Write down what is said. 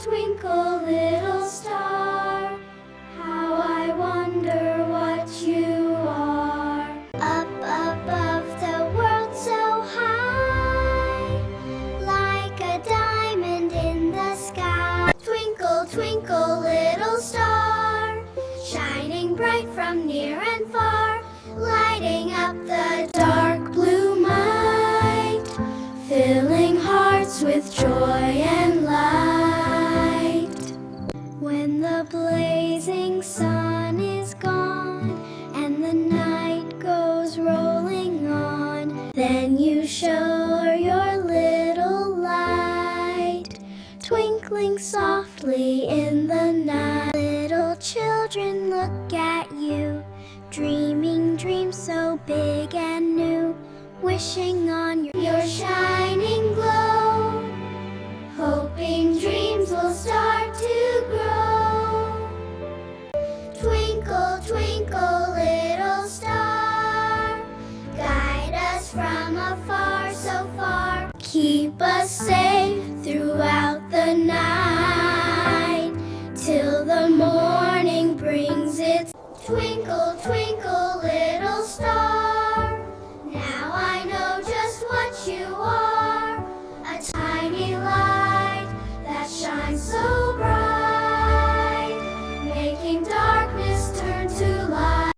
twinkle, little star, how I wonder what you are. Up above the world so high, like a diamond in the sky. Twinkle, twinkle, little star, shining bright from near and far, lighting up the dark blue night, filling hearts with joy and light. When the blazing sun is gone and the night goes rolling on, then you show your little light, twinkling softly in the night. Little children look at you, dreaming dreams so big and new, wishing on your shining glow, hoping dreams will start to grow. Twinkle, twinkle, little star, guide us from afar so far, keep us safe